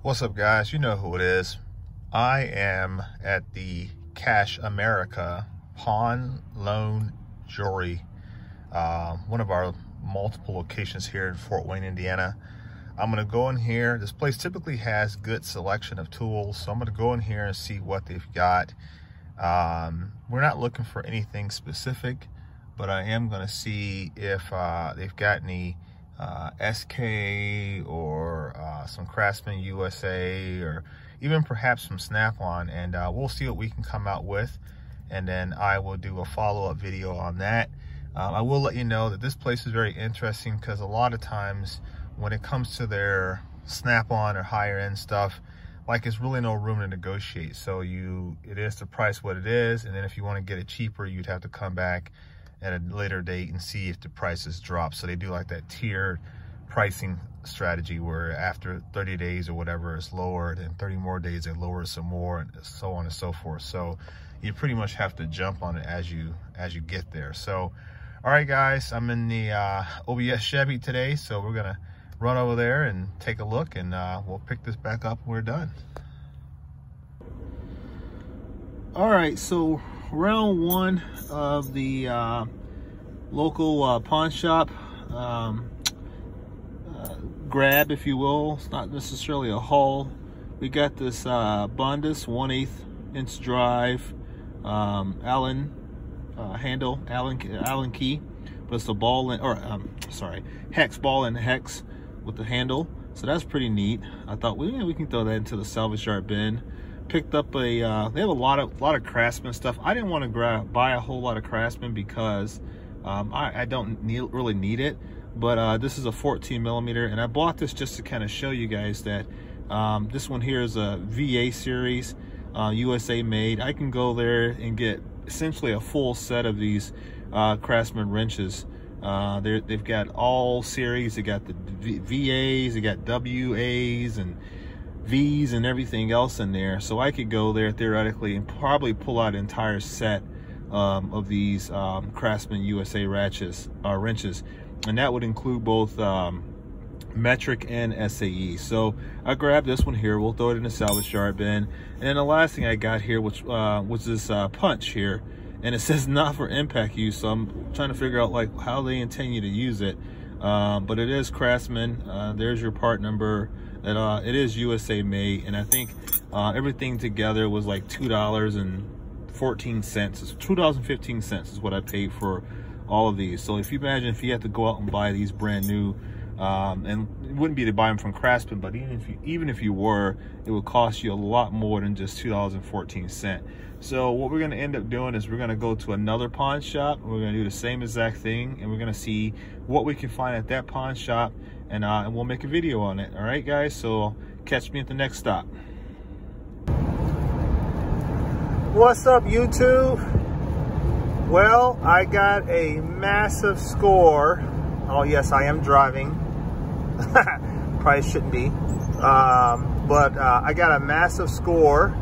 What's up, guys? You know who it is. I am at the Cash America Pawn Loan Jewelry, one of our multiple locations here in Fort Wayne, Indiana. I'm going to go in here. This place typically has good selection of tools, so I'm going to go in here and see what they've got. We're not looking for anything specific, but I am going to see if they've got any SK or some Craftsman USA, or even perhaps some Snap-on, and we'll see what we can come out with, and then I will do a follow-up video on that. I will let you know that this place is very interesting because a lot of times when it comes to their Snap-on or higher end stuff, like, it's really no room to negotiate. So it is the price what it is, and then if you want to get it cheaper, you'd have to come back at a later date and see if the prices drop. So they do like that tiered pricing strategy where after 30 days or whatever it's lowered, and 30 more days they lower some more, and so on and so forth. So you pretty much have to jump on it as you get there. So all right, guys, I'm in the OBS Chevy today, so we're gonna run over there and take a look, and we'll pick this back up when we're done. All right, so round one of the local pawn shop grab, if you will. It's not necessarily a haul. We got this Bondus 1/8 inch drive Allen handle, Allen key, but it's a ball and, hex ball and hex with the handle. So that's pretty neat. I thought, well, yeah, we can throw that into the salvage yard bin. Picked up a they have a lot of Craftsman stuff. I didn't want to buy a whole lot of Craftsman because I don't really need it, but this is a 14 millimeter, and I bought this just to kind of show you guys that this one here is a VA series, USA made. I can go there and get essentially a full set of these Craftsman wrenches. They've got all series. They got the VAs, they got WAs and V's and everything else in there. So I could go there theoretically and probably pull out an entire set of these Craftsman USA wrenches, and that would include both metric and SAE. So I grabbed this one here. We'll throw it in the salvage yard bin. And then the last thing I got here, which was this punch here, and it says not for impact use, so I'm trying to figure out like how they intend you to use it. But it is Craftsman. There's your part number. It is USA made, and I think everything together was like $2.14. It's $2.15 is what I paid for all of these. So if you imagine if you had to go out and buy these brand new, and it wouldn't be to buy them from Craftsman, but even if you were, it would cost you a lot more than just $2.14. So what we're going to end up doing is we're going to go to another pawn shop, and we're going to do the same exact thing, and we're going to see what we can find at that pawn shop, and we'll make a video on it. All right, guys, so catch me at the next stop. What's up, YouTube? Well, I got a massive score. Oh yes, I am driving. Probably shouldn't be, but I got a massive score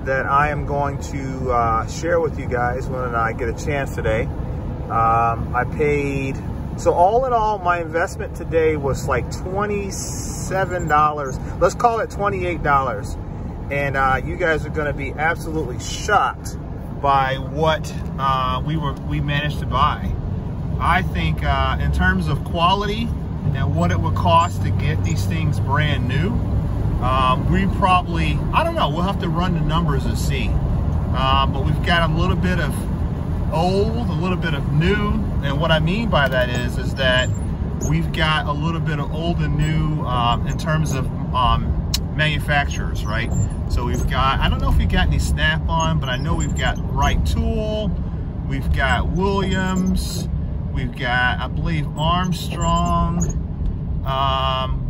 that I am going to share with you guys when I get a chance today. I paid, so all in all, my investment today was like $27. Let's call it $28. And you guys are going to be absolutely shocked by what we managed to buy. I think in terms of quality and what it would cost to get these things brand new, we probably, I don't know, we'll have to run the numbers and see. But we've got a little bit of old, a little bit of new, and what I mean by that is that we've got a little bit of old and new in terms of manufacturers, right? So we've got, I don't know if we got any Snap-on, but I know we've got Right Tool, we've got Williams, we've got, I believe, Armstrong,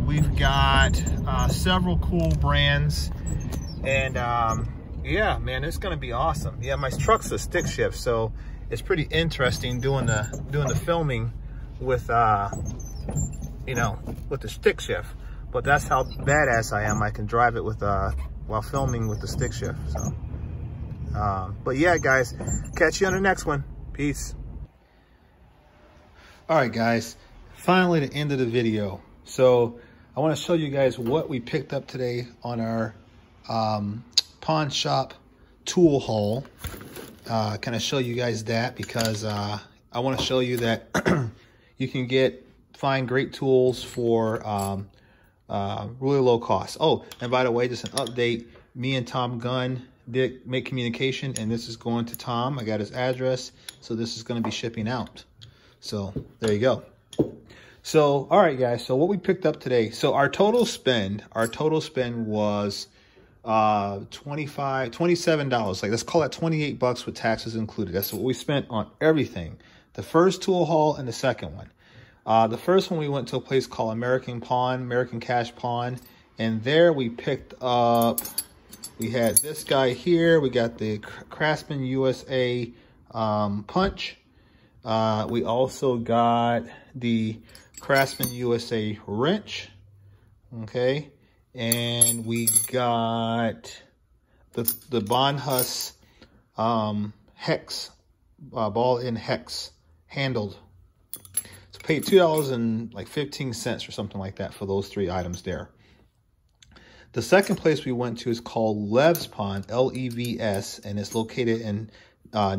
we've got several cool brands, and yeah, man, it's gonna be awesome. Yeah, my truck's a stick shift, so it's pretty interesting doing the filming with you know, with the stick shift. But that's how badass I am. I can drive it with while filming with the stick shift. So, but yeah, guys, catch you on the next one. Peace. All right, guys, finally the end of the video. So I want to show you guys what we picked up today on our pawn shop tool haul. Kind of show you guys that because I want to show you that you can find great tools for really low cost. Oh, and by the way, just an update. Me and Tom Gunn did make communication, and this is going to Tom. I got his address, so this is going to be shipping out. So there you go. So all right, guys. So what we picked up today. So our total spend was $27. Like, let's call it $28 with taxes included. That's what we spent on everything. The first tool haul and the second one. The first one we went to a place called American Cash Pawn, and there we picked up. We had this guy here. We got the Craftsman USA punch. We also got the Craftsman USA wrench. Okay. And we got the Bonhus hex, ball in hex, handled. So paid $2.15 or something like that for those three items there. The second place we went to is called Lev's Pawn, L-E-V-S, and it's located in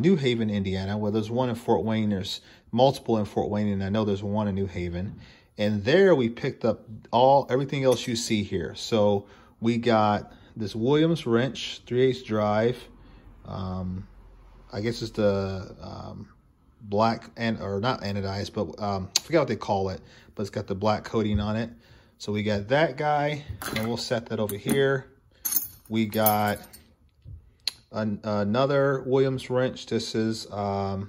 New Haven, Indiana, where there's one in Fort Wayne. There's multiple in Fort Wayne, and I know there's one in New Haven. And there we picked up everything else you see here. So we got this Williams wrench, 3/8 drive. I guess it's the black or not anodized, but I forget what they call it. But it's got the black coating on it. So we got that guy, and we'll set that over here. We got another Williams wrench. This is a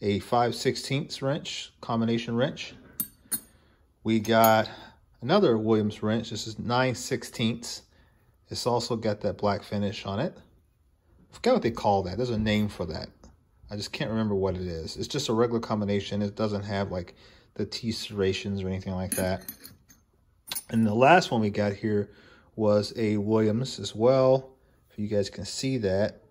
5/16 wrench, combination wrench. We got another Williams wrench. This is 9/16. It's also got that black finish on it. I forget what they call that. There's a name for that. I just can't remember what it is. It's just a regular combination. It doesn't have like the T serrations or anything like that. And the last one we got here was a Williams as well, if you guys can see that.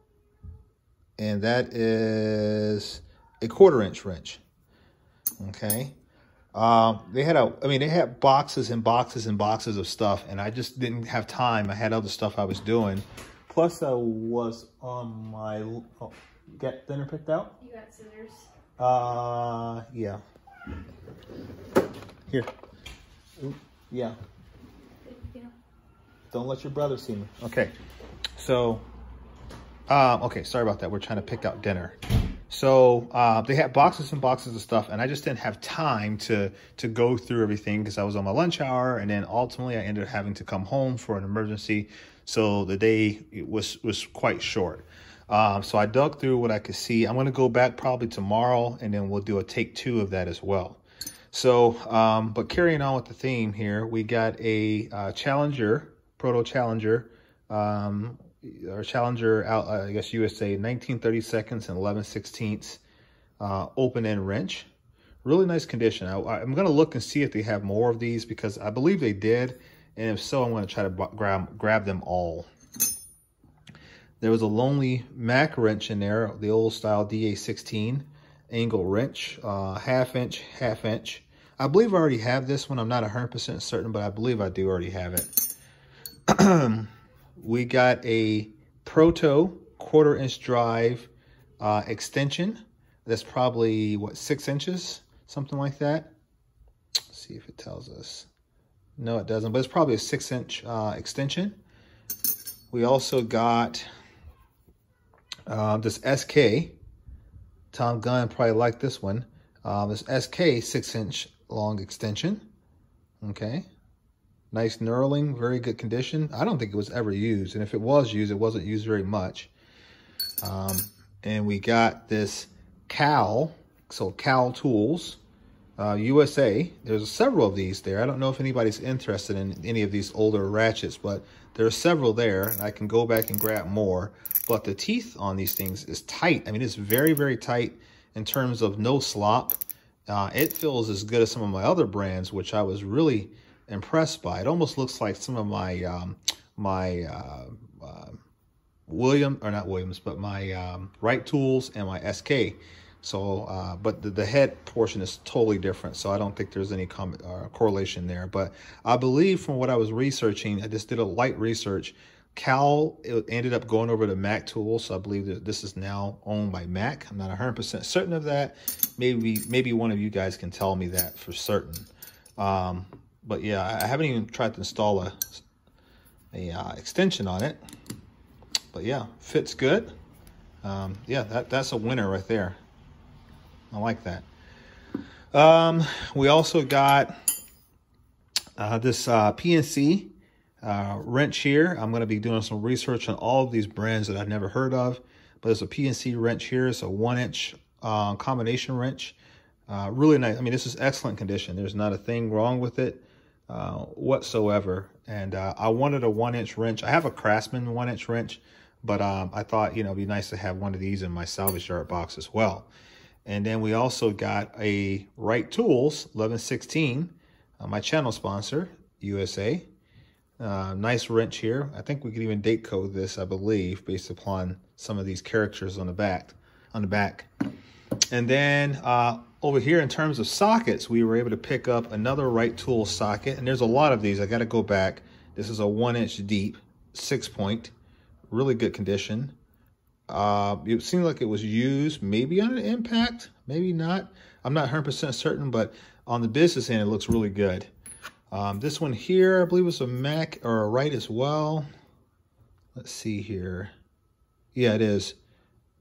And that is a 1/4-inch wrench. Okay. They had boxes and boxes and boxes of stuff, and I just didn't have time. I had other stuff I was doing. Plus, I was on my... Oh, you got dinner picked out? You got scissors? Yeah. Here. Yeah. Don't let your brother see me. Okay. So, okay, sorry about that. We're trying to pick out dinner. So they had boxes and boxes of stuff, and I just didn't have time to go through everything because I was on my lunch hour, and then ultimately I ended up having to come home for an emergency. So the day was quite short. So I dug through what I could see. I'm going to go back probably tomorrow, and then we'll do a take 2 of that as well. So, but carrying on with the theme here, we got a Challenger, Proto Challenger, or Challenger, I guess USA, 19/32 and 11/16 open-end wrench. Really nice condition. I'm going to look and see if they have more of these because I believe they did. And if so, I'm going to try to grab them all. There was a Lonely Mac wrench in there, the old style DA16 angle wrench, half inch. I believe I already have this one. I'm not 100% certain, but I believe I do already have it. We got a Proto 1/4-inch drive extension. That's probably, what, 6 inches? Something like that. Let's see if it tells us. No, it doesn't, but it's probably a 6-inch extension. We also got this SK. Tom Gunn probably liked this one. This SK 6-inch long extension. Okay. Nice knurling, very good condition. I don't think it was ever used. And if it was used, it wasn't used very much. And we got this Cal, so Cal Tools, USA. There's several of these there. I don't know if anybody's interested in any of these older ratchets, but there are several there. And I can go back and grab more. But the teeth on these things is tight. I mean, it's very, very tight in terms of no slop. It feels as good as some of my other brands, which I was really impressed by. It almost looks like some of my my Right Tools and my SK. So, but the head portion is totally different. So I don't think there's any correlation there. But I believe from what I was researching, I just did a light research. Cal, it ended up going over to Mac Tools. So I believe that this is now owned by Mac. I'm not 100% certain of that. Maybe one of you guys can tell me that for certain. But yeah, I haven't even tried to install a extension on it. But yeah, fits good. Yeah, that's a winner right there. I like that. We also got this PNC wrench here. I'm going to be doing some research on all of these brands that I've never heard of. But there's a PNC wrench here. It's a 1-inch combination wrench. Really nice. I mean, this is excellent condition. There's not a thing wrong with it whatsoever. And I wanted a 1-inch wrench. I have a Craftsman 1-inch wrench, but I thought, it'd be nice to have one of these in my salvage yard box as well. And then we also got a Right Tools 1116, my channel sponsor, USA. Nice wrench here. I think we could even date code this, I believe, based upon some of these characters on the back. And then over here, in terms of sockets, we were able to pick up another Right Tools socket. And there's a lot of these. I got to go back. This is a 1-inch deep, 6-point, really good condition. It seemed like it was used maybe on an impact, maybe not. I'm not 100% certain, but on the business end, it looks really good. This one here, I believe, was a Mac or a Right as well. Let's see here. Yeah, it is.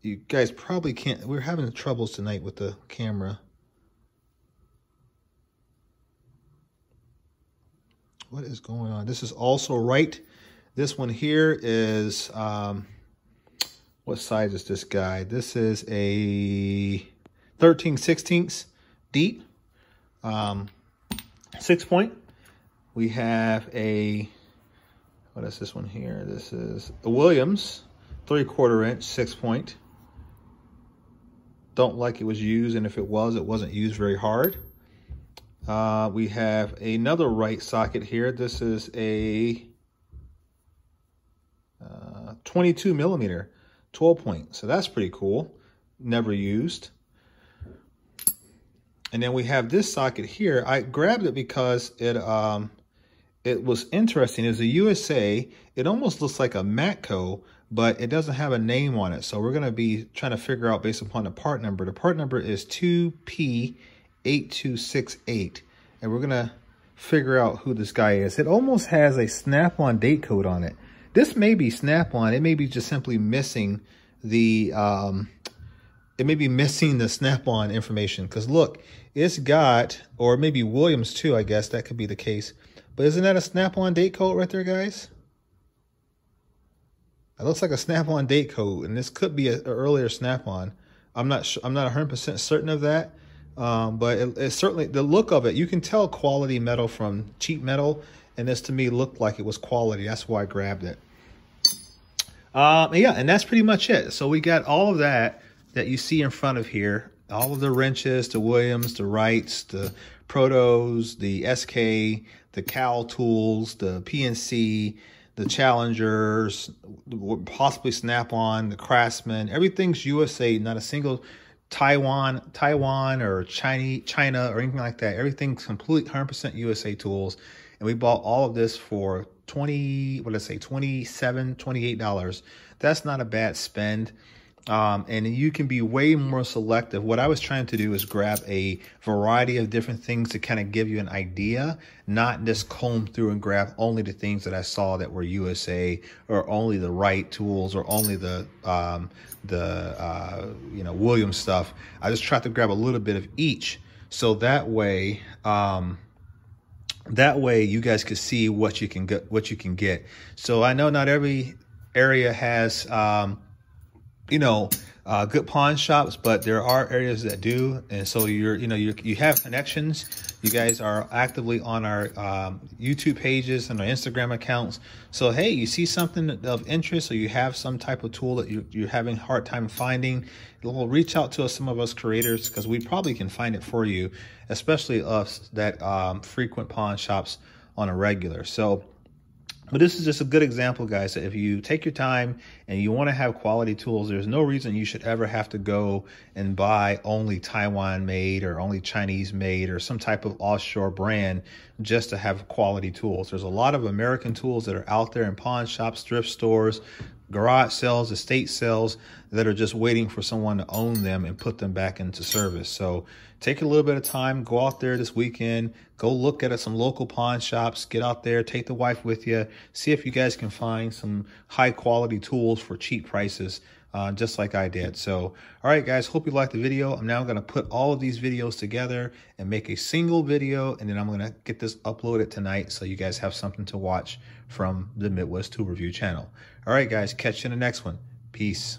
You guys probably can't. We're having troubles tonight with the camera. What is going on? This is also Right. This one here is, what size is this guy? This is a 13/16 deep, 6-point. We have a, what is this one here? This is a Williams 3/4 inch, 6-point. Don't like it was used, and if it wasn't used very hard. We have another Right socket here. This is a 22mm, 12-point. So that's pretty cool. Never used. And then we have this socket here. I grabbed it because it was interesting. It's a USA. It almost looks like a Matco, but it doesn't have a name on it. So we're going to be trying to figure out based upon the part number. The part number is 2P8268. And we're going to figure out who this guy is. It almost has a Snap-on date code on it. This may be Snap-on. It may be just simply missing the Snap-on information. Because look, it's got, or maybe Williams too, I guess that could be the case. But isn't that a Snap-on date code right there, guys? It looks like a Snap-on date code, and this could be an earlier Snap-on. I'm not 100% certain of that, but it's certainly the look of it. You can tell quality metal from cheap metal, and this to me looked like it was quality. That's why I grabbed it. Yeah, and that's pretty much it. So we got all of that you see in front of here. All of the wrenches, the Williams, the Wrights, the Protos, the SK, the Cal tools, the PNC, the Challengers, possibly Snap-on, the Craftsman. Everything's USA, not a single Taiwan or China or anything like that. Everything's complete 100% USA tools. And we bought all of this for $28. That's not a bad spend. And you can be way more selective. What I was trying to do is grab a variety of different things to kind of give you an idea, not just comb through and grab only the things that I saw that were USA, or only the Right tools, or only the Williams stuff. I just tried to grab a little bit of each, so that way you guys could see what you can get. So I know not every area has good pawn shops, but there are areas that do. And so you have connections. You guys are actively on our YouTube pages and our Instagram accounts. So, hey, you see something of interest, or you have some type of tool that you're having a hard time finding, well, reach out to us, some of us creators, because we probably can find it for you, especially us that frequent pawn shops on a regular. So But this is just a good example, guys, that if you take your time and you want to have quality tools, there's no reason you should ever have to go and buy only Taiwan made or only Chinese made or some type of offshore brand just to have quality tools. There's a lot of American tools that are out there in pawn shops, thrift stores, garage sales, estate sales that are just waiting for someone to own them and put them back into service. So take a little bit of time, go out there this weekend, go look at some local pawn shops, get out there, take the wife with you, see if you guys can find some high quality tools for cheap prices, just like I did. So, all right, guys, hope you liked the video. I'm now going to put all of these videos together and make a single video, and then I'm going to get this uploaded tonight so you guys have something to watch from the Midwest Tool Review channel. All right, guys, catch you in the next one. Peace.